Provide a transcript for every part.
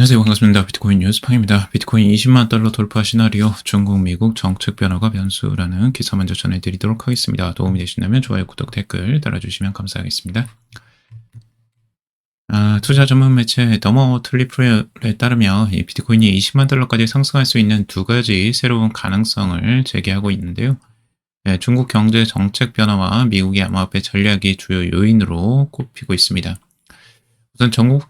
안녕하세요. 반갑습니다. 비트코인 뉴스팡입니다. 비트코인 20만 달러 돌파 시나리오, 중국, 미국 정책 변화가 변수라는 기사 먼저 전해드리도록 하겠습니다. 도움이 되신다면 좋아요, 구독, 댓글 달아주시면 감사하겠습니다. 투자 전문 매체 더머 트리플에 따르면 이 비트코인이 20만 달러까지 상승할 수 있는 두 가지 새로운 가능성을 제기하고 있는데요. 중국 경제 정책 변화와 미국의 암호화폐 전략이 주요 요인으로 꼽히고 있습니다. 우선 중국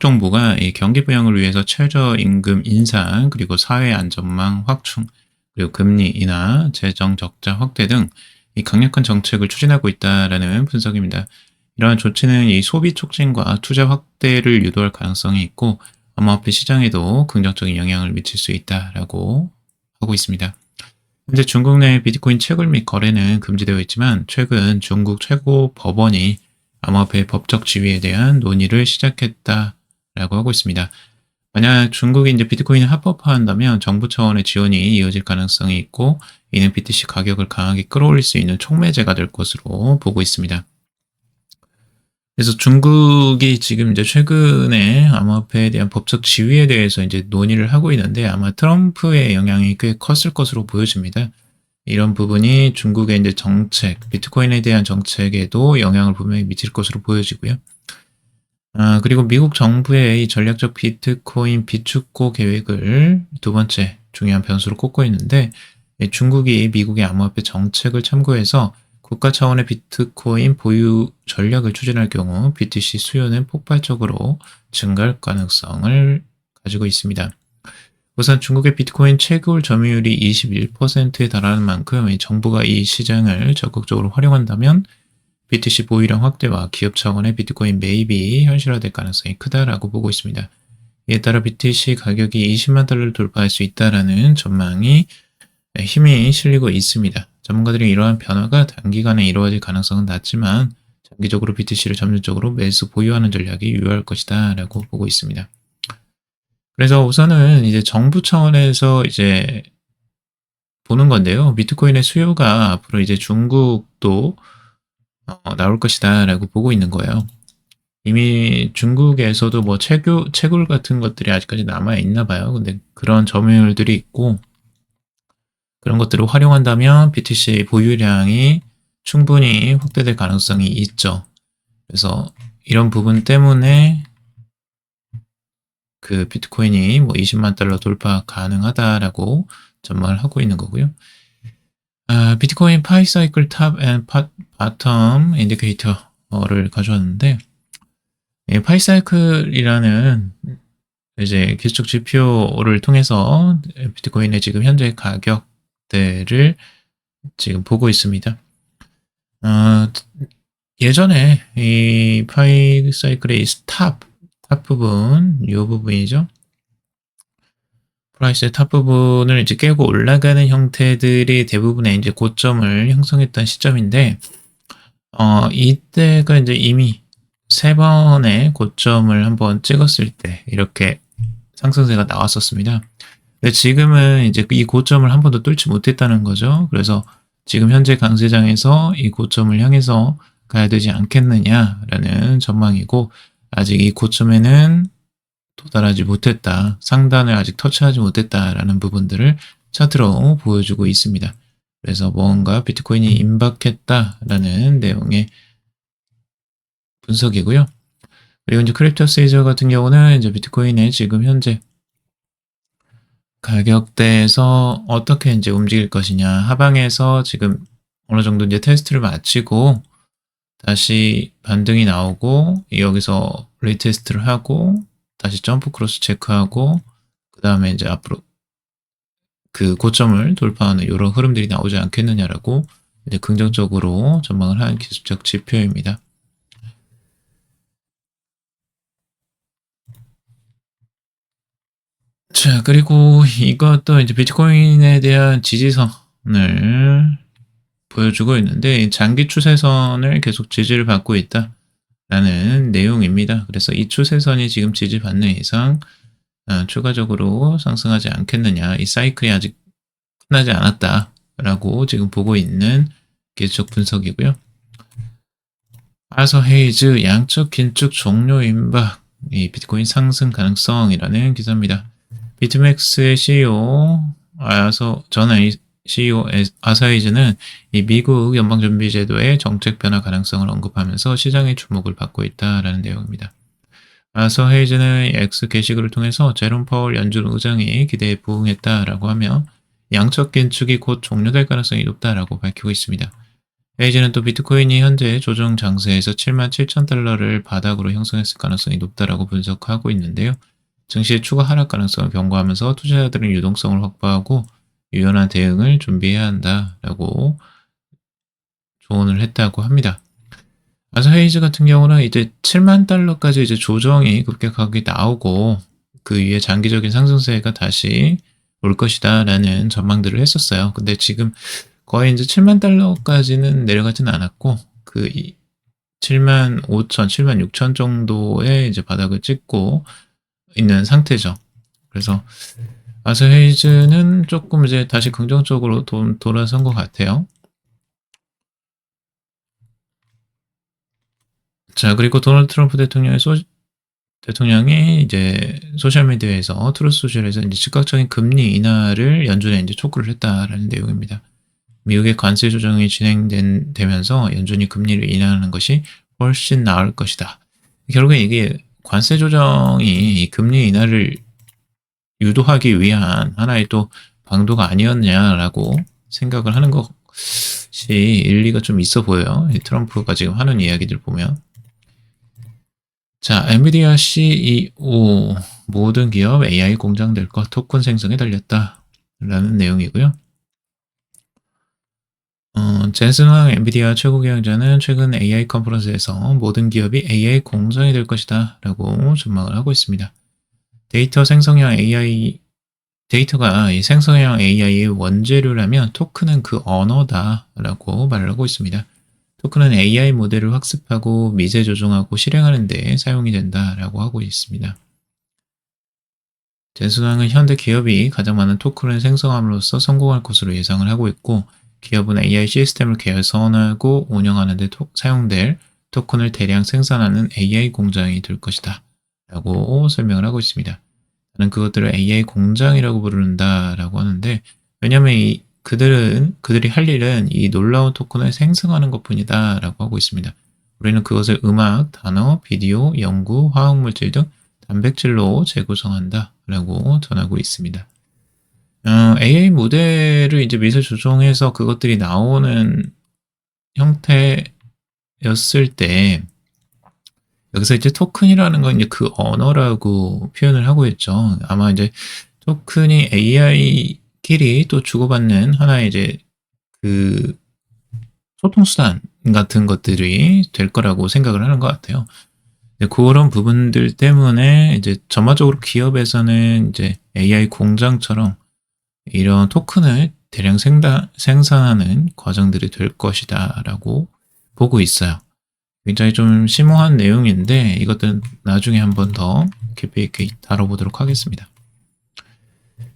정부가 이 경기 부양을 위해서 최저임금 인상, 그리고 사회 안전망 확충, 그리고 금리 인하, 재정 적자 확대 등 이 강력한 정책을 추진하고 있다라는 분석입니다. 이러한 조치는 이 소비 촉진과 투자 확대를 유도할 가능성이 있고 암호화폐 시장에도 긍정적인 영향을 미칠 수 있다라고 하고 있습니다. 현재 중국 내 비트코인 채굴 및 거래는 금지되어 있지만 최근 중국 최고 법원이 암호화폐 법적 지위에 대한 논의를 시작했다라고 하고 있습니다. 만약 중국이 이제 비트코인을 합법화한다면 정부 차원의 지원이 이어질 가능성이 있고 이는 BTC 가격을 강하게 끌어올릴 수 있는 촉매제가 될 것으로 보고 있습니다. 그래서 중국이 지금 이제 최근에 암호화폐에 대한 법적 지위에 대해서 이제 논의를 하고 있는데 아마 트럼프의 영향이 꽤 컸을 것으로 보여집니다. 이런 부분이 중국의 이제 정책, 비트코인에 대한 정책에도 영향을 분명히 미칠 것으로 보여지고요. 그리고 미국 정부의 이 전략적 비트코인 비축고 계획을 두 번째 중요한 변수로 꼽고 있는데 중국이 미국의 암호화폐 정책을 참고해서 국가 차원의 비트코인 보유 전략을 추진할 경우 BTC 수요는 폭발적으로 증가할 가능성을 가지고 있습니다. 우선 중국의 비트코인 채굴 점유율이 21%에 달하는 만큼 정부가 이 시장을 적극적으로 활용한다면 BTC 보유량 확대와 기업 차원의 비트코인 매입이 현실화될 가능성이 크다라고 보고 있습니다. 이에 따라 BTC 가격이 20만 달러를 돌파할 수 있다라는 전망이 힘이 실리고 있습니다. 전문가들이 이러한 변화가 단기간에 이루어질 가능성은 낮지만 장기적으로 BTC를 점진적으로 매수 보유하는 전략이 유효할 것이다 라고 보고 있습니다. 그래서 우선은 이제 정부 차원에서 이제 보는 건데요. 비트코인의 수요가 앞으로 이제 중국도 나올 것이다 라고 보고 있는 거예요. 이미 중국에서도 뭐 채굴 같은 것들이 아직까지 남아 있나 봐요. 근데 그런 점유율들이 있고 그런 것들을 활용한다면 BTC 보유량이 충분히 확대될 가능성이 있죠. 그래서 이런 부분 때문에 그 비트코인이 뭐 20만 달러 돌파 가능하다라고 전망을 하고 있는 거고요. 비트코인 파이 사이클 탑 앤 바텀 인디케이터를 가져왔는데 파이 사이클이라는 이제 기술적 지표를 통해서 비트코인의 지금 현재 가격대를 지금 보고 있습니다. 예전에 이 파이 사이클의 탑 부분, 이 부분이죠. 프라이스의 탑 부분을 이제 깨고 올라가는 형태들이 대부분의 이제 고점을 형성했던 시점인데, 이때가 이제 이미 3번의 고점을 한번 찍었을 때 이렇게 상승세가 나왔었습니다. 근데 지금은 이제 이 고점을 한 번도 뚫지 못했다는 거죠. 그래서 지금 현재 강세장에서 이 고점을 향해서 가야 되지 않겠느냐라는 전망이고, 아직 이 고점에는 도달하지 못했다, 상단을 아직 터치하지 못했다라는 부분들을 차트로 보여주고 있습니다. 그래서 뭔가 비트코인이 임박했다라는 내용의 분석이고요. 그리고 이제 크립토 세이저 같은 경우는 이제 비트코인의 지금 현재 가격대에서 어떻게 이제 움직일 것이냐, 하방에서 지금 어느 정도 이제 테스트를 마치고 다시 반등이 나오고 여기서 리테스트를 하고 다시 점프 크로스 체크하고 그 다음에 이제 앞으로 그 고점을 돌파하는 이런 흐름들이 나오지 않겠느냐라고 이제 긍정적으로 전망을 한 기술적 지표입니다. 자, 그리고 이것도 이제 비트코인에 대한 지지선을 보여주고 있는데 장기 추세선을 계속 지지를 받고 있다라는 내용입니다. 그래서 이 추세선이 지금 지지받는 이상 추가적으로 상승하지 않겠느냐, 이 사이클이 아직 끝나지 않았다라고 지금 보고 있는 기술적 분석이고요. 아서 헤이즈 양적 긴축 종료 임박 이 비트코인 상승 가능성이라는 기사입니다. 비트맥스의 CEO 전 CEO 아사히즈는 이 미국 연방준비제도의 정책 변화 가능성을 언급하면서 시장의 주목을 받고 있다라는 내용입니다. 아사히즈는 X 게시글을 통해서 제롬 파월 연준 의장이 기대에 부응했다라고 하며 양적 긴축이 곧 종료될 가능성이 높다라고 밝히고 있습니다. 헤이즈는 또 비트코인이 현재 조정 장세에서 77,000달러를 바닥으로 형성했을 가능성이 높다라고 분석하고 있는데요. 증시의 추가 하락 가능성을 경고하면서 투자자들은 유동성을 확보하고 유연한 대응을 준비해야 한다라고 조언을 했다고 합니다. 아사히즈 같은 경우는 이제 7만 달러까지 이제 조정이 급격하게 나오고 그 위에 장기적인 상승세가 다시 올 것이다라는 전망들을 했었어요. 근데 지금 거의 이제 7만 달러까지는 내려가진 않았고 그 7만 5천, 7만 6천 정도의 이제 바닥을 찍고 있는 상태죠. 그래서 아사히즈는 조금 이제 다시 긍정적으로 돌아선 것 같아요. 자, 그리고 도널드 트럼프 대통령이 이제 소셜미디어에서 트루스 소셜에서 이제 즉각적인 금리 인하를 연준에 이제 촉구를 했다라는 내용입니다. 미국의 관세 조정이 진행되면서 연준이 금리를 인하하는 것이 훨씬 나을 것이다. 결국에 이게 관세 조정이 금리 인하를 유도하기 위한 하나의 또 방도가 아니었냐라고 생각을 하는 것이 일리가 좀 있어 보여요. 트럼프가 지금 하는 이야기들 보면. 자, 엔비디아 CEO 모든 기업 AI 공장 될 것 토큰 생성에 달렸다 라는 내용이고요. 젠슨 황 엔비디아 최고 경영자는 최근 AI 컨퍼런스에서 모든 기업이 AI 공장이 될 것이다 라고 전망을 하고 있습니다. 데이터가 이 생성형 AI의 원재료라면 토큰은 그 언어다 라고 말을 하고 있습니다. 토큰은 AI 모델을 학습하고 미세 조종하고 실행하는 데 사용이 된다라고 하고 있습니다. 젠슨 황은 현대 기업이 가장 많은 토큰을 생성함으로써 성공할 것으로 예상을 하고 있고 기업은 AI 시스템을 개선하고 운영하는 데 사용될 토큰을 대량 생산하는 AI 공장이 될 것이다 라고 설명을 하고 있습니다. 나는 그것들을 AI 공장이라고 부른다라고 하는데 왜냐하면 그들이 할 일은 이 놀라운 토큰을 생성하는 것뿐이다 라고 하고 있습니다. 우리는 그것을 음악, 단어, 비디오, 연구, 화학물질 등 단백질로 재구성한다 라고 전하고 있습니다. AI 모델을 이제 미세 조정해서 그것들이 나오는 형태였을 때 여기서 이제 토큰이라는 건 이제 그 언어라고 표현을 하고 있죠. 아마 이제 토큰이 AI끼리 또 주고받는 하나의 이제 그 소통수단 같은 것들이 될 거라고 생각을 하는 것 같아요. 그런 부분들 때문에 이제 전반적으로 기업에서는 이제 AI 공장처럼 이런 토큰을 대량 생산하는 과정들이 될 것이다 라고 보고 있어요. 굉장히 좀 심오한 내용인데 이것들은 나중에 한번 더 깊이 있게 다뤄보도록 하겠습니다.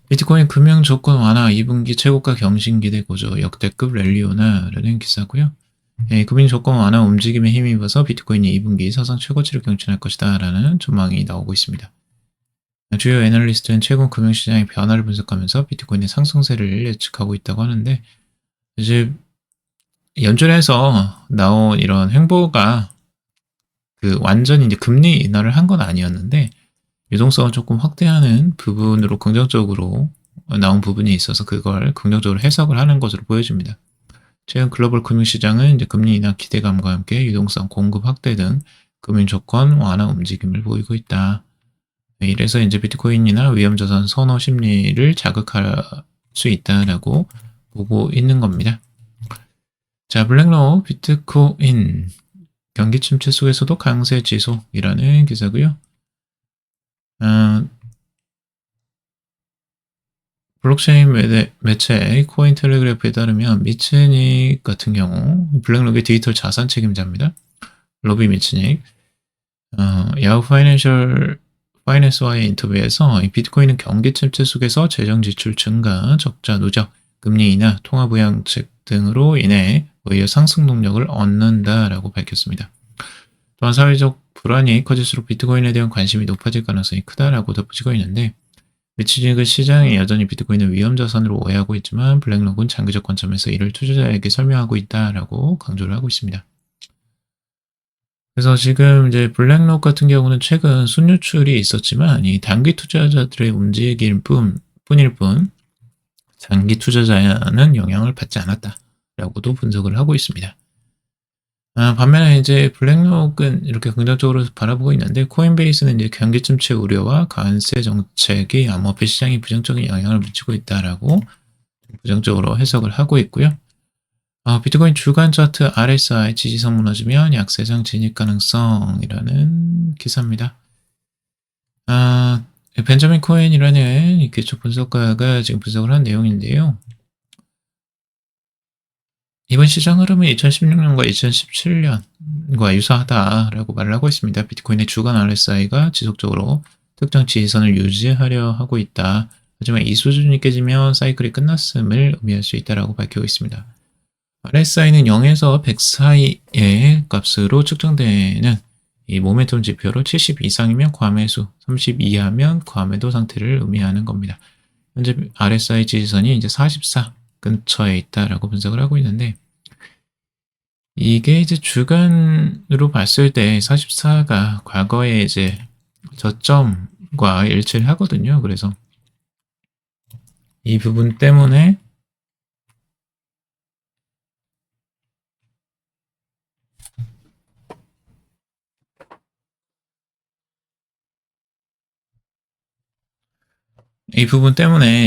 비트코인 금융 조건 완화 2분기 최고가 경신 기대 고조 역대급 랠리오나라는 기사고요. 금융 조건 완화 움직임에 힘입어서 비트코인이 2분기 사상 최고치를 경신할 것이다 라는 전망이 나오고 있습니다. 주요 애널리스트는 최근 금융시장의 변화를 분석하면서 비트코인의 상승세를 예측하고 있다고 하는데 이제 연준에서 나온 이런 행보가 그 완전히 이제 금리 인하를 한 건 아니었는데 유동성을 조금 확대하는 부분으로 긍정적으로 나온 부분이 있어서 그걸 긍정적으로 해석을 하는 것으로 보여집니다. 최근 글로벌 금융시장은 이제 금리 인하 기대감과 함께 유동성 공급 확대 등 금융 조건 완화 움직임을 보이고 있다. 이래서 이제 비트코인이나 위험자산 선호 심리를 자극할 수 있다라고 보고 있는 겁니다. 자, 블랙록 비트코인 경기 침체 속에서도 강세 지속이라는 기사고요. 블록체인 매체 코인텔레그래프에 따르면 미츠닉 같은 경우 블랙록의 디지털 자산 책임자입니다. 로비 미츠닉 야후 파이낸스와의 인터뷰에서 비트코인은 경기 침체 속에서 재정 지출 증가, 적자 누적, 금리 인하, 통화 부양책 등으로 인해 오히려 상승 동력을 얻는다라고 밝혔습니다. 또한 사회적 불안이 커질수록 비트코인에 대한 관심이 높아질 가능성이 크다라고 덧붙이고 있는데, 미치지그 시장이 여전히 비트코인을 위험 자산으로 오해하고 있지만 블랙록은 장기적 관점에서 이를 투자자에게 설명하고 있다라고 강조를 하고 있습니다. 그래서 지금 이제 블랙록 같은 경우는 최근 순유출이 있었지만 이 단기 투자자들의 움직임 뿐일 뿐 장기 투자자는 영향을 받지 않았다라고도 분석을 하고 있습니다. 반면에 이제 블랙록은 이렇게 긍정적으로 바라보고 있는데, 코인베이스는 이제 경기 침체 우려와 관세 정책이 암호화폐 시장에 부정적인 영향을 미치고 있다라고 부정적으로 해석을 하고 있고요. 비트코인 주간 차트 RSI 지지선 무너지면 약세장 진입 가능성이라는 기사입니다. 벤저민 코엔이라는 이 기초 분석가가 지금 분석을 한 내용인데요. 이번 시장 흐름은 2016년과 2017년과 유사하다라고 말을 하고 있습니다. 비트코인의 주간 RSI가 지속적으로 특정 지지선을 유지하려 하고 있다. 하지만 이 수준이 깨지면 사이클이 끝났음을 의미할 수 있다라고 밝히고 있습니다. RSI는 0에서 100 사이의 값으로 측정되는 이 모멘텀 지표로 70 이상이면 과매수, 30 이하면 과매도 상태를 의미하는 겁니다. 현재 RSI 지지선이 이제 44 근처에 있다라고 분석을 하고 있는데, 이게 이제 주간으로 봤을 때 44가 과거에 이제 저점과 일치를 하거든요. 그래서 이 부분 때문에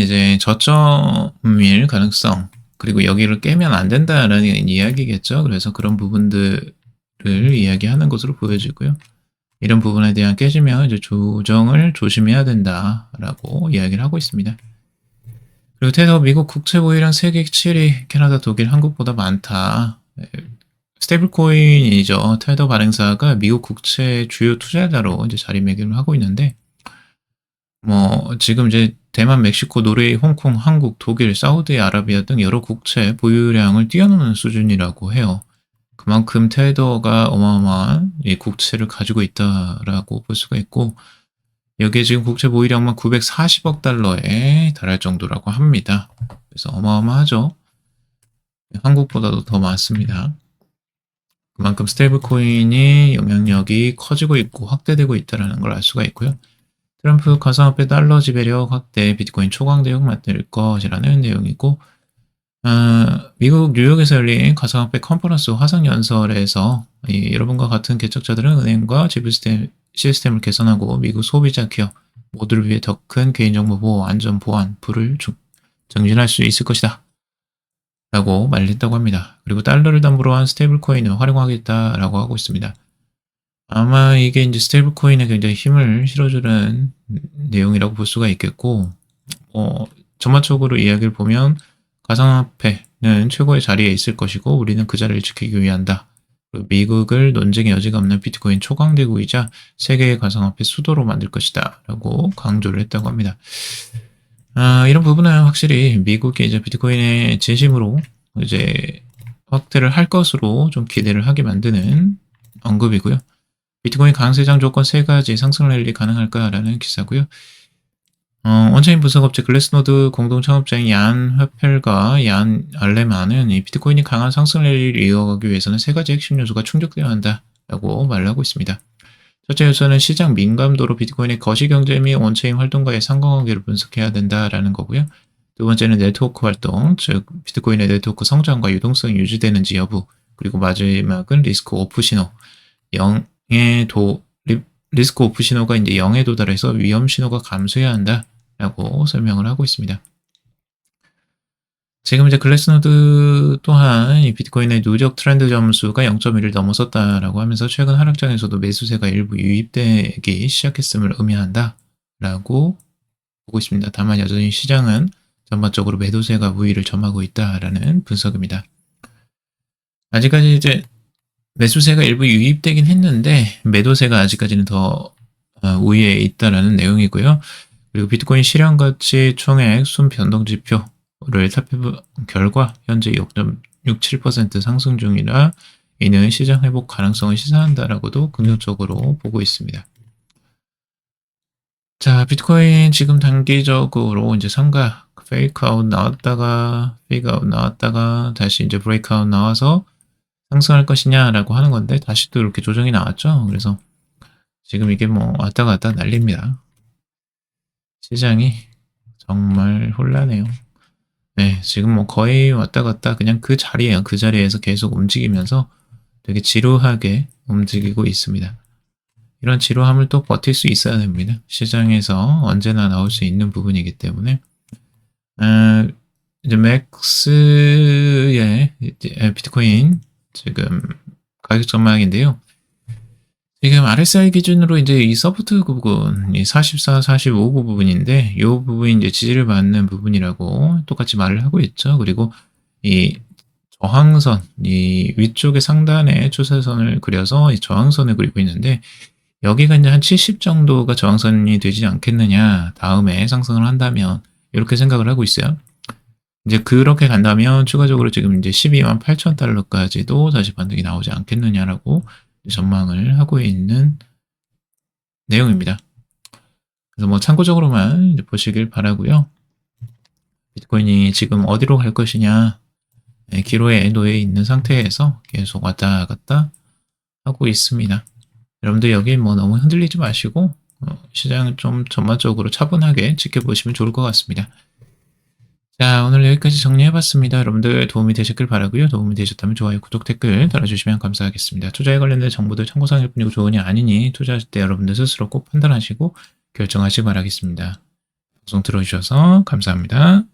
이제 저점일 가능성, 그리고 여기를 깨면 안 된다라는 이야기겠죠. 그래서 그런 부분들을 이야기하는 것으로 보여지고요. 이런 부분에 대한 깨지면 이제 조정을 조심해야 된다라고 이야기를 하고 있습니다. 그리고 테더 미국 국채 보유량 세계 7위, 캐나다, 독일, 한국보다 많다. 스테이블 코인이죠. 테더 발행사가 미국 국채 주요 투자자로 이제 자리매김을 하고 있는데, 지금 이제 대만, 멕시코, 노르웨이, 홍콩, 한국, 독일, 사우디아라비아 등 여러 국채 보유량을 뛰어넘는 수준이라고 해요. 그만큼 테더가 어마어마한 이 국채를 가지고 있다라고 볼 수가 있고, 여기에 지금 국채 보유량만 940억 달러에 달할 정도라고 합니다. 그래서 어마어마하죠. 한국보다도 더 많습니다. 그만큼 스테이블 코인이 영향력이 커지고 있고 확대되고 있다는 걸 알 수가 있고요. 트럼프 가상화폐 달러 지배력 확대, 비트코인 초강 대응 만들 것이라는 내용이고, 미국 뉴욕에서 열린 가상화폐 컨퍼런스 화상연설에서 여러분과 같은 개척자들은 은행과 지불 시스템을 개선하고 미국 소비자 기업 모두를 위해 더 큰 개인정보 보호, 안전 보안, 부를 정진할 수 있을 것이다 라고 말했다고 합니다. 그리고 달러를 담보로 한 스테이블 코인을 활용하겠다라고 하고 있습니다. 아마 이게 이제 스테이블 코인에 굉장히 힘을 실어주는 내용이라고 볼 수가 있겠고, 전반적으로 이야기를 보면 가상화폐는 최고의 자리에 있을 것이고 우리는 그 자리를 지키기 위한다. 그리고 미국을 논쟁의 여지가 없는 비트코인 초강대국이자 세계의 가상화폐 수도로 만들 것이다 라고 강조를 했다고 합니다. 이런 부분은 확실히 미국이 이제 비트코인의 진심으로 이제 확대를 할 것으로 좀 기대를 하게 만드는 언급이고요. 비트코인 강세장 조건 3가지 상승 랠리 가능할까라는 기사고요. 원체인 분석업체 글래스노드 공동 창업자인 얀 회펠과 얀 알레만은 이 비트코인이 강한 상승 랠리를 이어가기 위해서는 3가지 핵심 요소가 충족되어야 한다라고 말을 하고 있습니다. 첫째 요소는 시장 민감도로 비트코인의 거시경제 및 원체인 활동과의 상관관계를 분석해야 된다라는 거고요. 두 번째는 네트워크 활동, 즉 비트코인의 네트워크 성장과 유동성이 유지되는지 여부, 그리고 마지막은 리스크 오프 신호, 리스크 오프 신호가 이제 0에 도달해서 위험 신호가 감소해야 한다라고 설명을 하고 있습니다. 지금 이제 글래스노드 또한 이 비트코인의 누적 트렌드 점수가 0.1을 넘어섰다라고 하면서 최근 하락장에서도 매수세가 일부 유입되기 시작했음을 의미한다라고 보고 있습니다. 다만 여전히 시장은 전반적으로 매도세가 우위를 점하고 있다라는 분석입니다. 아직까지 이제 매수세가 일부 유입되긴 했는데 매도세가 아직까지는 더 우위에 있다라는 내용이고요. 그리고 비트코인 실현가치 총액 순변동지표를 살펴본 결과 현재 6.67% 상승 중이라 이는 시장 회복 가능성을 시사한다라고도 긍정적으로 보고 있습니다. 자, 비트코인 지금 단기적으로 이제 상가 페이크아웃 나왔다가 페이크아웃 나왔다가 다시 이제 브레이크아웃 나와서 상승할 것이냐라고 하는 건데 다시 또 이렇게 조정이 나왔죠. 그래서 지금 이게 뭐 왔다 갔다 난립니다. 시장이 정말 혼란해요. 네, 지금 뭐 거의 왔다 갔다 그냥 그 자리에요. 그 자리에서 계속 움직이면서 되게 지루하게 움직이고 있습니다. 이런 지루함을 또 버틸 수 있어야 됩니다. 시장에서 언제나 나올 수 있는 부분이기 때문에 이제 맥스의 비트코인 지금 가격 전망인데요. 지금 RSI 기준으로 이제 이 서포트 부분, 이 44, 45 부분인데, 이 부분이 이제 지지를 받는 부분이라고 똑같이 말을 하고 있죠. 그리고 이 저항선, 이 위쪽의 상단에 추세선을 그려서 이 저항선을 그리고 있는데, 여기가 이제 한 70 정도가 저항선이 되지 않겠느냐, 다음에 상승을 한다면, 이렇게 생각을 하고 있어요. 이제 그렇게 간다면 추가적으로 지금 이제 12만 8천 달러까지도 다시 반등이 나오지 않겠느냐라고 전망을 하고 있는 내용입니다. 그래서 뭐 참고적으로만 보시길 바라고요. 비트코인이 지금 어디로 갈 것이냐, 기로에 놓여 있는 상태에서 계속 왔다 갔다 하고 있습니다. 여러분들 여기 뭐 너무 흔들리지 마시고 시장을 좀 전반적으로 차분하게 지켜보시면 좋을 것 같습니다. 자, 오늘 여기까지 정리해봤습니다. 여러분들 도움이 되셨길 바라고요. 도움이 되셨다면 좋아요, 구독, 댓글 달아주시면 감사하겠습니다. 투자에 관련된 정보들 참고사항일 뿐이고 좋으니 아니니 투자하실 때 여러분들 스스로 꼭 판단하시고 결정하시기 바라겠습니다. 방송 들어주셔서 감사합니다.